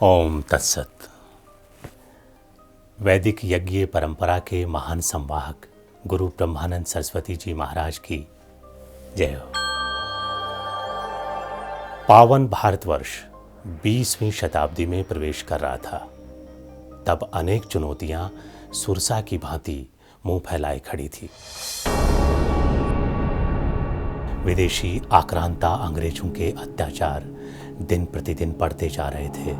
ओम तत्सत। वैदिक यज्ञ परंपरा के महान संवाहक गुरु ब्रह्मानंद सरस्वती जी महाराज की जय हो। पावन भारतवर्ष 20वीं शताब्दी में प्रवेश कर रहा था। तब अनेक चुनौतियां सुरसा की भांति मुंह फैलाए खड़ी थी। विदेशी आक्रांता अंग्रेजों के अत्याचार दिन प्रतिदिन बढ़ते जा रहे थे।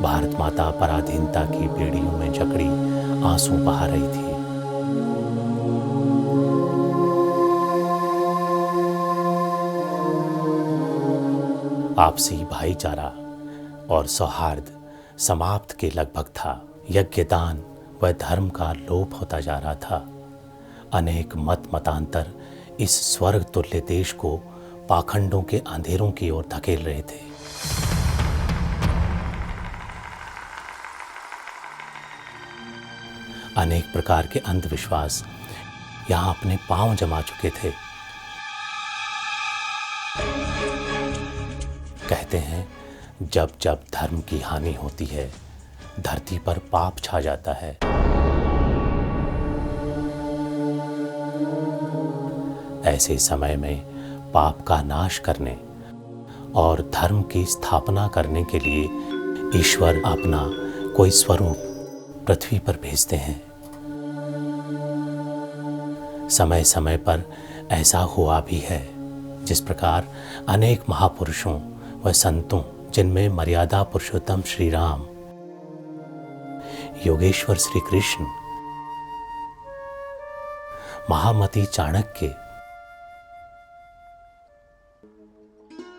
भारत माता पराधीनता की बेड़ियों में जकड़ी आंसू बहा रही थी। आपसी भाईचारा और सौहार्द समाप्त के लगभग था। यज्ञदान व धर्म का लोप होता जा रहा था। अनेक मतांतर इस स्वर्ग तुल्य देश को पाखंडों के अंधेरों की ओर धकेल रहे थे। अनेक प्रकार के अंधविश्वास यहां अपने पांव जमा चुके थे। कहते हैं जब जब धर्म की हानि होती है धरती पर पाप छा जाता है। ऐसे समय में पाप का नाश करने और धर्म की स्थापना करने के लिए ईश्वर अपना कोई स्वरूप पृथ्वी पर भेजते हैं। समय समय पर ऐसा हुआ भी है। जिस प्रकार अनेक महापुरुषों व संतों, जिनमें मर्यादा पुरुषोत्तम श्री राम, योगेश्वर श्री कृष्ण, महामती चाणक्य,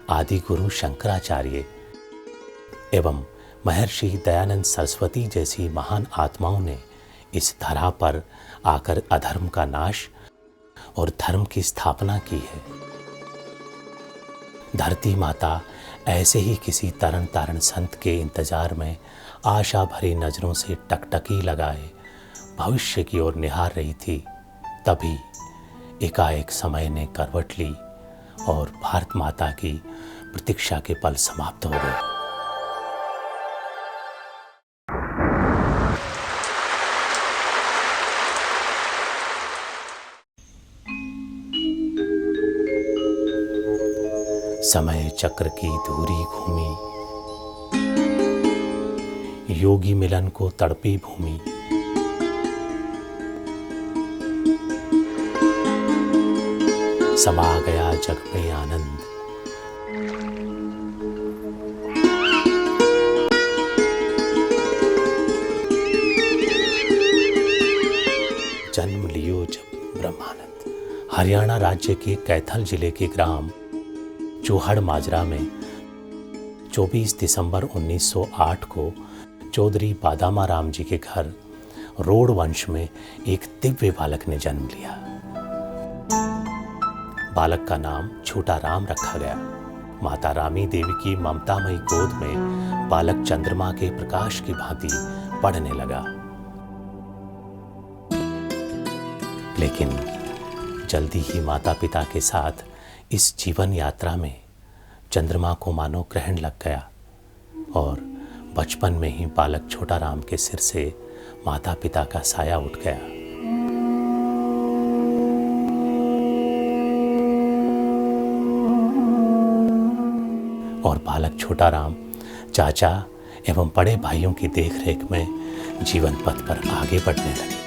आदि गुरु शंकराचार्य एवं महर्षि दयानंद सरस्वती जैसी महान आत्माओं ने इस धरा पर आकर अधर्म का नाश और धर्म की स्थापना की है। धरती माता ऐसे ही किसी तरन तारण संत के इंतजार में आशा भरी नजरों से टकटकी लगाए भविष्य की ओर निहार रही थी। तभी एकाएक समय ने करवट ली और भारत माता की प्रतीक्षा के पल समाप्त हो गए। समय चक्र की धूरी घूमी, योगी मिलन को तड़पी भूमि। समा गया जग में आनंद, जन्म लियो जब ब्रह्मानंद। हरियाणा राज्य के कैथल जिले के ग्राम चौहड़ माजरा में 24 दिसंबर 1908 को चौधरी बादामा राम जी के घर रोड वंश में एक दिव्य बालक ने जन्म लिया। बालक का नाम छोटा राम रखा गया। माता रामी देवी की ममतामयी गोद में बालक चंद्रमा के प्रकाश की भांति पढ़ने लगा। लेकिन जल्दी ही माता पिता के साथ इस जीवन यात्रा में चंद्रमा को मानो ग्रहण लग गया और बचपन में ही बालक छोटा राम के सिर से माता पिता का साया उठ गया। और बालक छोटा राम चाचा एवं बड़े भाइयों की देखरेख में जीवन पथ पर आगे बढ़ने लगे।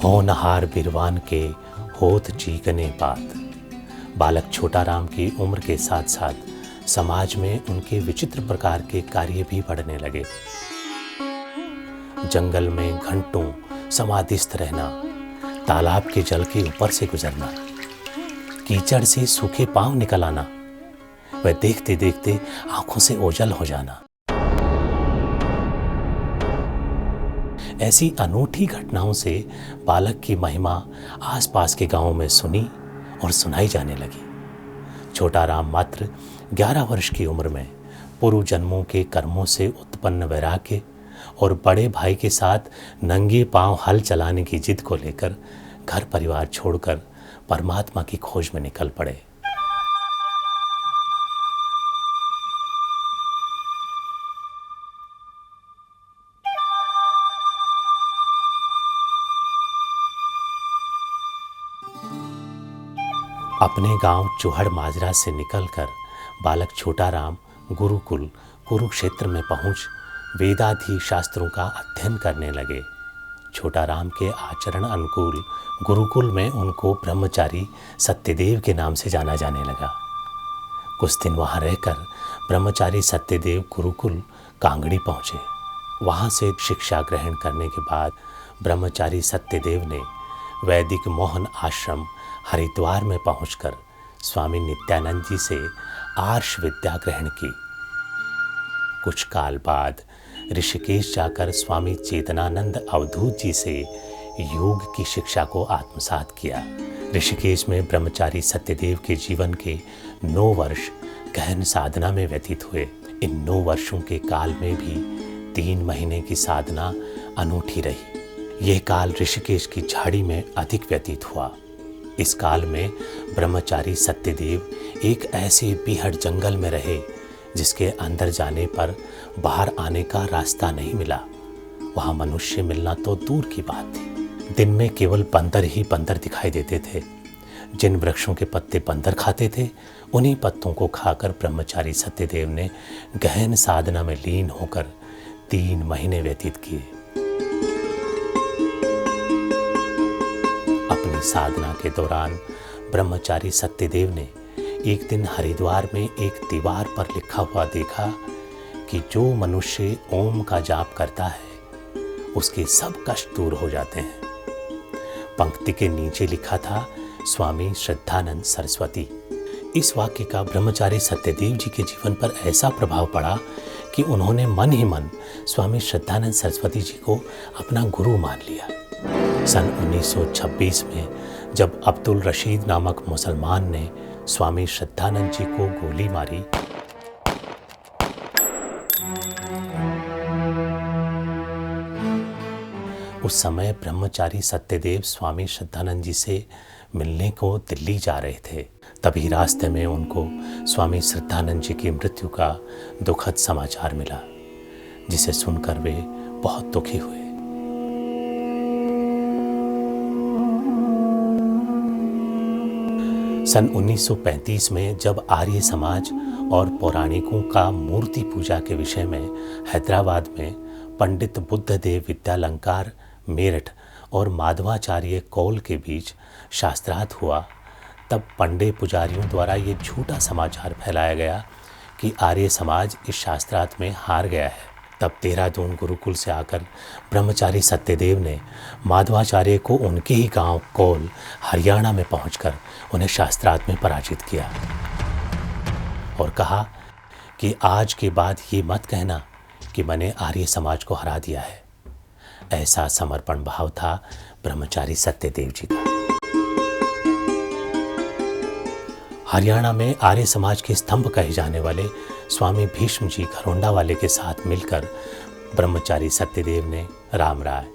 होनहार बिरवान के होत जीगने बात। बालक छोटा राम की उम्र के साथ साथ समाज में उनके विचित्र प्रकार के कार्य भी बढ़ने लगे। जंगल में घंटों समाधिस्थ रहना, तालाब के जल के ऊपर से गुजरना, कीचड़ से सूखे पांव निकल आना, वह देखते देखते आंखों से ओझल हो जाना। ऐसी अनूठी घटनाओं से बालक की महिमा आसपास के गांवों में सुनी और सुनाई जाने लगी। छोटा राम मात्र 11 वर्ष की उम्र में पूर्व जन्मों के कर्मों से उत्पन्न वैराग्य और बड़े भाई के साथ नंगे पांव हल चलाने की जिद को लेकर घर परिवार छोड़कर परमात्मा की खोज में निकल पड़े। अपने गांव चूहड़ माजरा से निकलकर बालक छोटा राम गुरुकुल कुरुक्षेत्र में पहुंच वेदाधि शास्त्रों का अध्ययन करने लगे। छोटा राम के आचरण अनुकूल गुरुकुल में उनको ब्रह्मचारी सत्यदेव के नाम से जाना जाने लगा। कुछ दिन वहाँ रहकर ब्रह्मचारी सत्यदेव गुरुकुल कांगड़ी पहुँचे। वहाँ से शिक्षा ग्रहण करने के बाद ब्रह्मचारी सत्यदेव ने वैदिक मोहन आश्रम हरिद्वार में पहुंचकर स्वामी नित्यानंद जी से आर्ष विद्या ग्रहण की। कुछ काल बाद ऋषिकेश जाकर स्वामी चेतनानंद अवधूत जी से योग की शिक्षा को आत्मसात किया। ऋषिकेश में ब्रह्मचारी सत्यदेव के जीवन के 9 वर्ष गहन साधना में व्यतीत हुए। इन 9 वर्षों के काल में भी 3 महीने की साधना अनूठी रही। यह काल ऋषिकेश की झाड़ी में अधिक व्यतीत हुआ। इस काल में ब्रह्मचारी सत्यदेव एक ऐसे बीहड़ जंगल में रहे जिसके अंदर जाने पर बाहर आने का रास्ता नहीं मिला। वहाँ मनुष्य मिलना तो दूर की बात थी। दिन में केवल बंदर ही बंदर दिखाई देते थे। जिन वृक्षों के पत्ते बंदर खाते थे, उन्हीं पत्तों को खाकर ब्रह्मचारी सत्यदेव ने गहन साधना में लीन होकर 3 महीने व्यतीत किए। अपनी साधना के दौरान ब्रह्मचारी सत्यदेव ने एक दिन हरिद्वार में एक दीवार पर लिखा हुआ देखा कि जो मनुष्य ओम का जाप करता है उसके सब कष्ट दूर हो जाते हैं। पंक्ति के नीचे लिखा था स्वामी श्रद्धानंद सरस्वती। इस वाक्य का ब्रह्मचारी सत्यदेव जी के जीवन पर ऐसा प्रभाव पड़ा कि उन्होंने मन ही मन स्वामी श्रद्धानंद सरस्वती जी को अपना गुरु मान लिया। सन 1926 में जब अब्दुल रशीद नामक मुसलमान ने स्वामी श्रद्धानंद जी को गोली मारी, उस समय ब्रह्मचारी सत्यदेव स्वामी श्रद्धानंद जी से मिलने को दिल्ली जा रहे थे। तभी रास्ते में उनको स्वामी श्रद्धानंद जी की मृत्यु का दुखद समाचार मिला, जिसे सुनकर वे बहुत दुखी हुए। सन 1935 में जब आर्य समाज और पौराणिकों का मूर्ति पूजा के विषय में हैदराबाद में पंडित बुद्धदेव विद्यालंकार मेरठ और माधवाचार्य कौल के बीच शास्त्रार्थ हुआ, तब पंडे पुजारियों द्वारा ये झूठा समाचार फैलाया गया कि आर्य समाज इस शास्त्रार्थ में हार गया है। तब देहरादून गुरुकुल से आकर ब्रह्मचारी सत्यदेव ने माधवाचार्य को उनके ही गांव कौल हरियाणा में पहुंचकर उन्हें शास्त्रार्थ में पराजित किया और कहा कि आज के बाद ये मत कहना कि मैंने आर्य समाज को हरा दिया है। ऐसा समर्पण भाव था ब्रह्मचारी सत्यदेव जी का। हरियाणा में आर्य समाज के स्तंभ कहे जाने वाले स्वामी भीष्म जी खरोंडा वाले के साथ मिलकर ब्रह्मचारी सत्यदेव ने रामराय,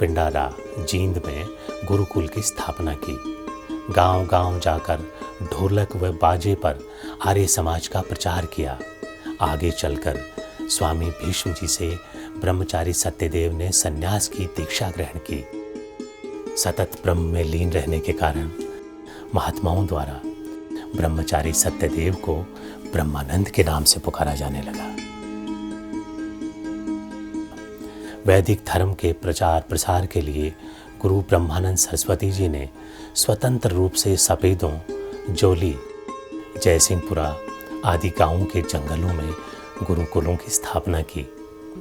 पिंडारा, जींद में गुरुकुल की स्थापना की। गांव-गांव जाकर ढोलक व बाजे पर आर्य समाज का प्रचार किया। आगे चलकर स्वामी भीष्म जी से ब्रह्मचारी सत्यदेव ने सन्यास की दीक्षा ग्रहण की। सतत ब्रह्म में लीन रहने के कारण महात्माओं द्वारा ब्रह्मचारी सत्यदेव को ब्रह्मानंद के नाम से पुकारा जाने लगा। वैदिक धर्म के प्रचार प्रसार के लिए गुरु ब्रह्मानंद सरस्वती जी ने स्वतंत्र रूप से सफेदों, जोली, जयसिंहपुरा आदि गांवों के जंगलों में गुरुकुलों की स्थापना की।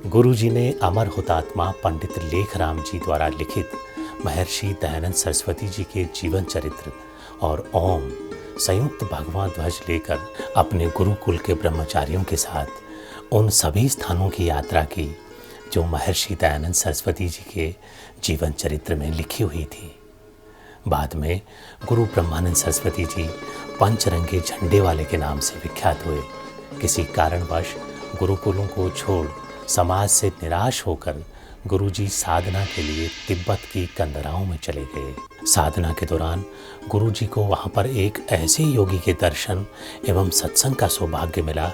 गुरु जी ने अमर हुतात्मा पंडित लेखराम जी द्वारा लिखित महर्षि दयानंद सरस्वती जी के जीवन चरित्र और ओम संयुक्त भगवा ध्वज लेकर अपने गुरुकुल के ब्रह्मचारियों के साथ उन सभी स्थानों की यात्रा की जो महर्षि दयानंद सरस्वती जी के जीवन चरित्र में लिखी हुई थी। बाद में गुरु ब्रह्मानंद सरस्वती जी पंचरंगे झंडे वाले के नाम से विख्यात हुए। किसी कारणवश गुरुकुलों को छोड़ समाज से निराश होकर गुरुजी साधना के लिए तिब्बत की कंदराओं में चले गए। साधना के दौरान गुरुजी को वहाँ पर एक ऐसे योगी के दर्शन एवं सत्संग का सौभाग्य मिला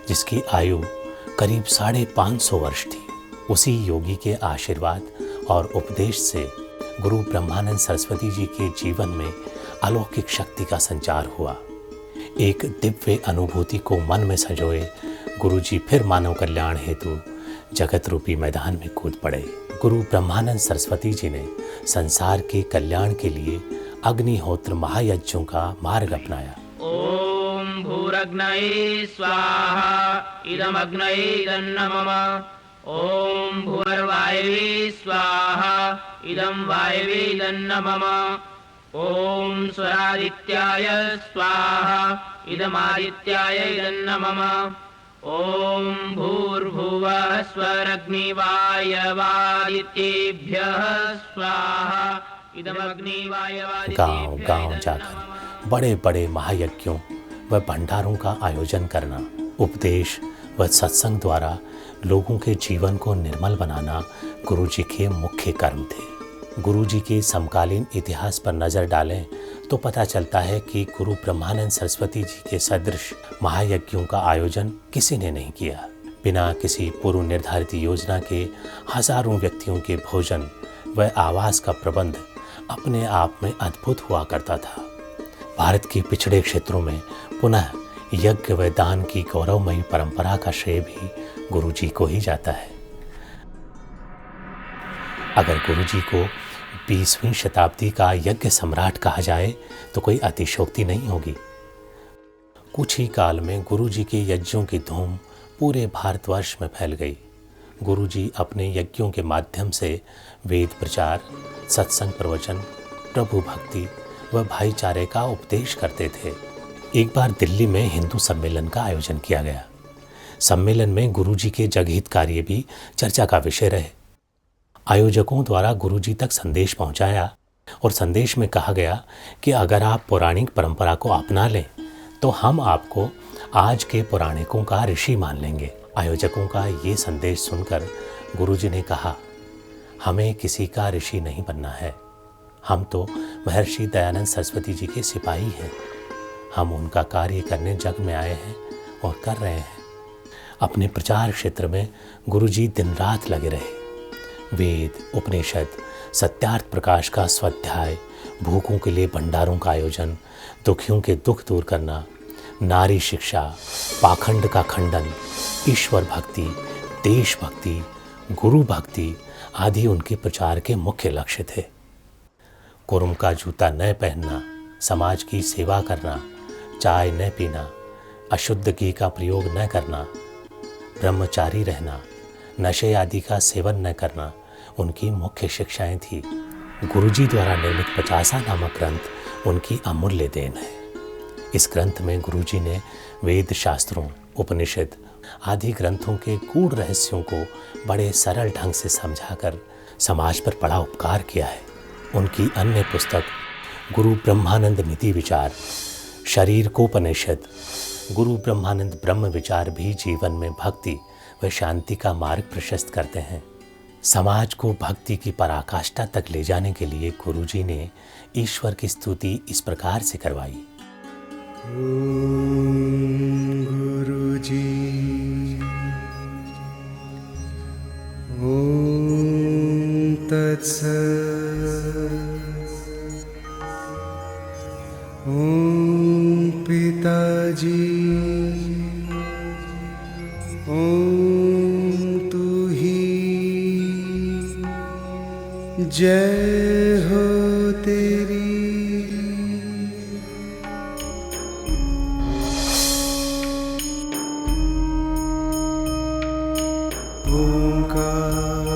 जिसकी आयु करीब 550 वर्ष थी। उसी योगी के आशीर्वाद और उपदेश से गुरु ब्रह्मानंद सरस्वती जी के जीवन में अलौकिक शक्ति का संचार हुआ। एक दिव्य अनुभूति को मन में संजोए गुरुजी फिर मानव कल्याण हेतु जगत रूपी मैदान में कूद पड़े। गुरु ब्रह्मानंद सरस्वती जी ने संसार के कल्याण के लिए अग्निहोत्र महायज्ञों का मार्ग अपनाया। ओम भूरग्नये स्वाहा इदमग्नये तन्नमम। ओम भूर्वायवे स्वाहा इदं वायवे तन्नमम। ओम स्वरादित्याय स्वाहा इदमादित्याय तन्नमम। ओम भूर्भुवः स्वरग्निवायवादित्येभ्यः स्वाहा इदमग्निवायवादित्येभ्यः। गांव गांव जाकर बड़े बड़े महायज्ञों व भंडारों का आयोजन करना, उपदेश व सत्संग द्वारा लोगों के जीवन को निर्मल बनाना गुरुजी के मुख्य कर्म थे। गुरुजी के समकालीन इतिहास पर नजर डालें तो पता चलता है कि गुरु ब्रह्मानंद सरस्वती जी के सदृश महायज्ञों का आयोजन किसी ने नहीं किया। बिना किसी पूर्व निर्धारित योजना के हजारों व्यक्तियों के भोजन व आवास का प्रबंध अपने आप में अद्भुत हुआ करता था। भारत के पिछड़े क्षेत्रों में पुनः यज्ञ व दान की गौरवमयी परंपरा का श्रेय भी गुरुजी को ही जाता है। अगर गुरुजी को 20वीं शताब्दी का यज्ञ सम्राट कहा जाए तो कोई अतिशयोक्ति नहीं होगी। कुछ ही काल में गुरुजी के यज्ञों की धूम पूरे भारतवर्ष में फैल गई। गुरुजी अपने यज्ञों के माध्यम से वेद प्रचार, सत्संग प्रवचन, प्रभु भक्ति व भाईचारे का उपदेश करते थे। एक बार दिल्ली में हिंदू सम्मेलन का आयोजन किया गया। सम्मेलन में गुरुजी के जगहित कार्य भी चर्चा का विषय रहे। आयोजकों द्वारा गुरुजी तक संदेश पहुंचाया और संदेश में कहा गया कि अगर आप पौराणिक परंपरा को अपना लें तो हम आपको आज के पौराणिकों का ऋषि मान लेंगे। आयोजकों का ये संदेश सुनकर गुरुजी ने कहा, हमें किसी का ऋषि नहीं बनना है, हम तो महर्षि दयानंद सरस्वती जी के सिपाही हैं। हम उनका कार्य करने जग में आए हैं और कर रहे हैं। अपने प्रचार क्षेत्र में गुरुजी दिन रात लगे रहे। वेद, उपनिषद, सत्यार्थ प्रकाश का स्वाध्याय, भूखों के लिए भंडारों का आयोजन, दुखियों के दुख दूर करना, नारी शिक्षा, पाखंड का खंडन, ईश्वर भक्ति, देशभक्ति, गुरु भक्ति आदि उनके प्रचार के मुख्य लक्ष्य थे। कुरुम का जूता न पहनना, समाज की सेवा करना, चाय न पीना, अशुद्ध घी का प्रयोग न करना, ब्रह्मचारी रहना, नशे आदि का सेवन न करना उनकी मुख्य शिक्षाएं थी। गुरुजी द्वारा निर्मित 50 नामक ग्रंथ उनकी अमूल्य देन है। इस ग्रंथ में गुरुजी ने वेद शास्त्रों, उपनिषद आदि ग्रंथों के गूढ़ रहस्यों को बड़े सरल ढंग से समझाकर समाज पर बड़ा उपकार किया है। उनकी अन्य पुस्तक गुरु ब्रह्मानंद नीति विचार, शरीर कोपनिषद, गुरु ब्रह्मानंद ब्रह्म विचार भी जीवन में भक्ति व शांति का मार्ग प्रशस्त करते हैं। समाज को भक्ति की पराकाष्ठा तक ले जाने के लिए गुरुजी ने ईश्वर की स्तुति इस प्रकार से करवाई। ओम गुरुजी, ओम तत्सत्, ओम पिताजी, ओम तू ही, जय हो तेरी। ओंकार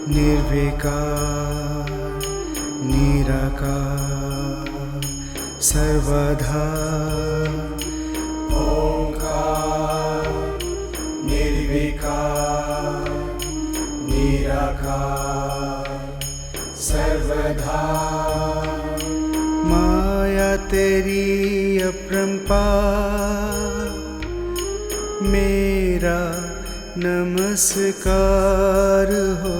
निर्विकार निराकार सर्वधा। ओंकार निर्विकार निराकार सर्वधा। माया तेरी अपरंपार, मेरा नमस्कार हो।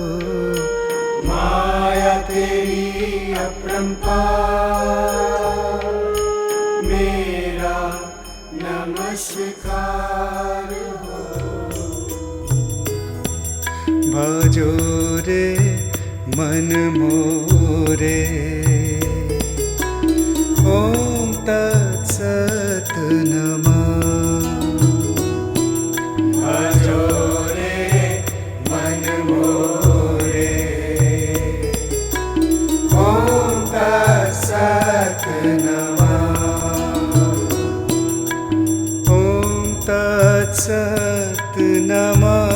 माया तेरी अपरंपार, मेरा नमस्कार हो। भजो रे मन मोरे, तत्सत् नमः। भजो रे मन मोरे, ॐ तत्सत् नमः। ॐ तत्सत् नमः।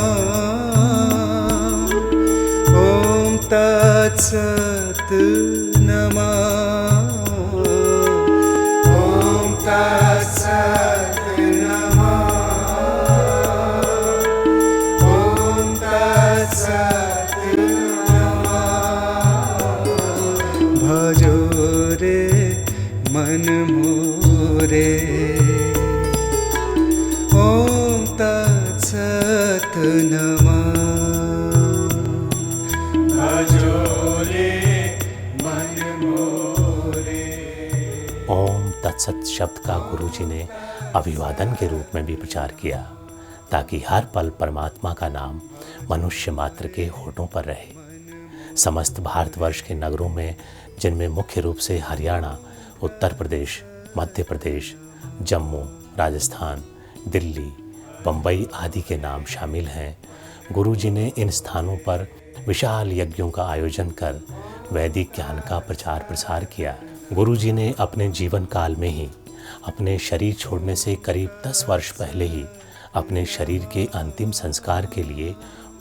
ॐ तत्सत् नमः। ॐ तत्सत् नमः। ॐ तत्सत् नमः। भजो रे मन मोरे, ॐ तत्सत् नमः। भजो रे मन मोरे। ओम तत्सत शब्द का गुरुजी ने अभिवादन के रूप में भी प्रचार किया, ताकि हर पल परमात्मा का नाम मनुष्य मात्र के होठों पर रहे। समस्त भारतवर्ष के नगरों में, जिनमें मुख्य रूप से हरियाणा, उत्तर प्रदेश, मध्य प्रदेश, जम्मू, राजस्थान, दिल्ली, बम्बई आदि के नाम शामिल हैं, गुरुजी ने इन स्थानों पर विशाल यज्ञों का आयोजन कर वैदिक ज्ञान का प्रचार प्रसार किया। गुरुजी ने अपने जीवन काल में ही अपने शरीर छोड़ने से करीब 10 वर्ष पहले ही अपने शरीर के अंतिम संस्कार के लिए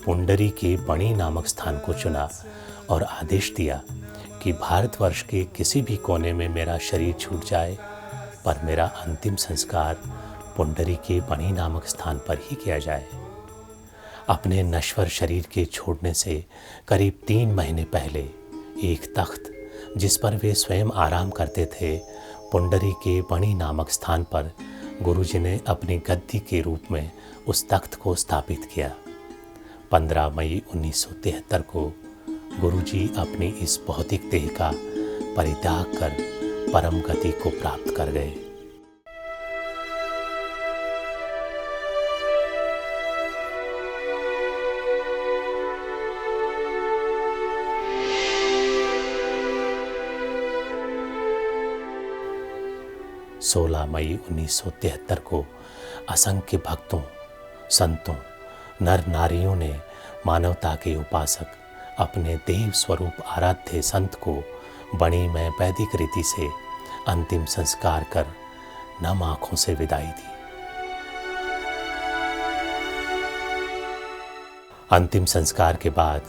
पुंडरी के बणी नामक स्थान को चुना और आदेश दिया कि भारतवर्ष के किसी भी कोने में मेरा शरीर छूट जाए, पर मेरा अंतिम संस्कार पुंडरी के बणी नामक स्थान पर ही किया जाए। अपने नश्वर शरीर के छोड़ने से करीब 3 महीने पहले एक तख्त, जिस पर वे स्वयं आराम करते थे, पुंडरी के बणी नामक स्थान पर गुरुजी ने अपनी गद्दी के रूप में उस तख्त को स्थापित किया। 15 मई 1973 को गुरुजी अपनी इस भौतिक देह का परित्याग कर परम गति को प्राप्त कर गए। सोलह मई 1973 को असंख्य भक्तों, संतों, नर नारियों ने मानवता के उपासक, अपने देव स्वरूप आराध्य संत को बणी में वैदिक रीति से अंतिम संस्कार कर नम आंखों से विदाई दी। अंतिम संस्कार के बाद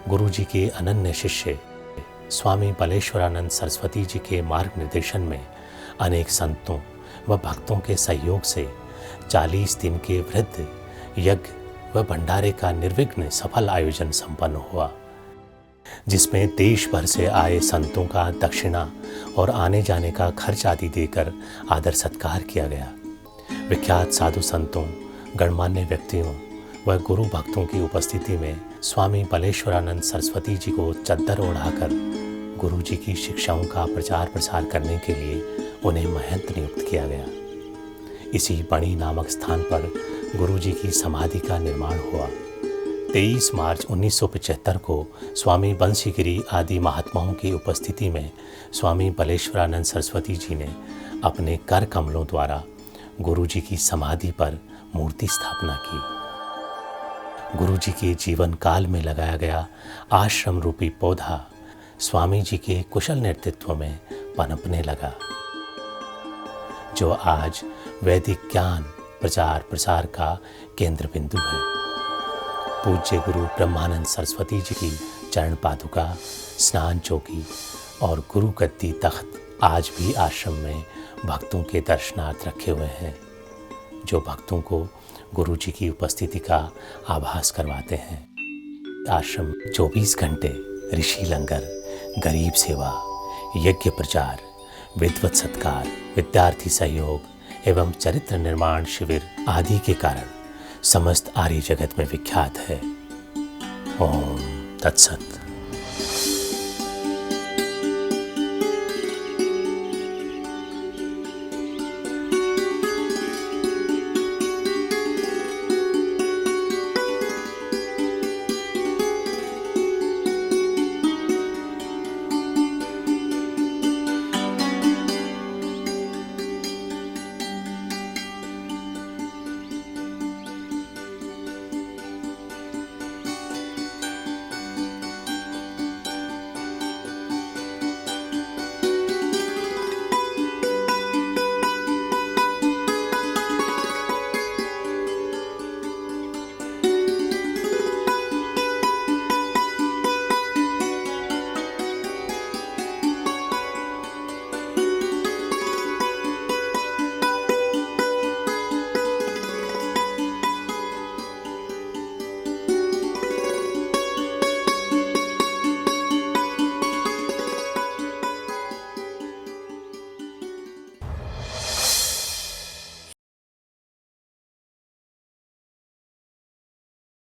गुरुजी के अनन्य शिष्य स्वामी बलेश्वरानंद सरस्वती जी के मार्ग निर्देशन में अनेक संतों व भक्तों के सहयोग से 40 दिन के वृद्ध यज्ञ व भंडारे का निर्विघ्न सफल आयोजन संपन्न हुआ, जिसमें देश भर से आए संतों का दक्षिणा और आने जाने का खर्च आदि देकर आदर सत्कार किया गया। विख्यात साधु संतों, गणमान्य व्यक्तियों व गुरु भक्तों की उपस्थिति में स्वामी बलेश्वरानंद सरस्वती जी को चद्दर ओढ़ाकर गुरु जी की शिक्षाओं का प्रचार प्रसार करने के लिए उन्हें महंत नियुक्त किया गया। इसी बणी नामक स्थान पर गुरु जी की समाधि का निर्माण हुआ। 23 मार्च 1975 को स्वामी बंसीगिरी आदि महात्माओं की उपस्थिति में स्वामी बलेश्वरानंद सरस्वती जी ने अपने कर कमलों द्वारा गुरु जी की समाधि पर मूर्ति स्थापना की। गुरु जी के जीवन काल में लगाया गया आश्रम रूपी पौधा स्वामी जी के कुशल नेतृत्व में पनपने लगा, जो आज वैदिक ज्ञान प्रचार प्रसार का केंद्र बिंदु है। पूज्य गुरु ब्रह्मानंद सरस्वती जी की चरण पादुका, स्नान चौकी और गुरु गद्दी तख्त आज भी आश्रम में भक्तों के दर्शनार्थ रखे हुए हैं, जो भक्तों को गुरु जी की उपस्थिति का आभास करवाते हैं। आश्रम 24 घंटे ऋषि लंगर, गरीब सेवा, यज्ञ प्रचार, विद्वत सत्कार, विद्यार्थी सहयोग एवं चरित्र निर्माण शिविर आदि के कारण समस्त आर्य जगत में विख्यात है। ओम तत्सत।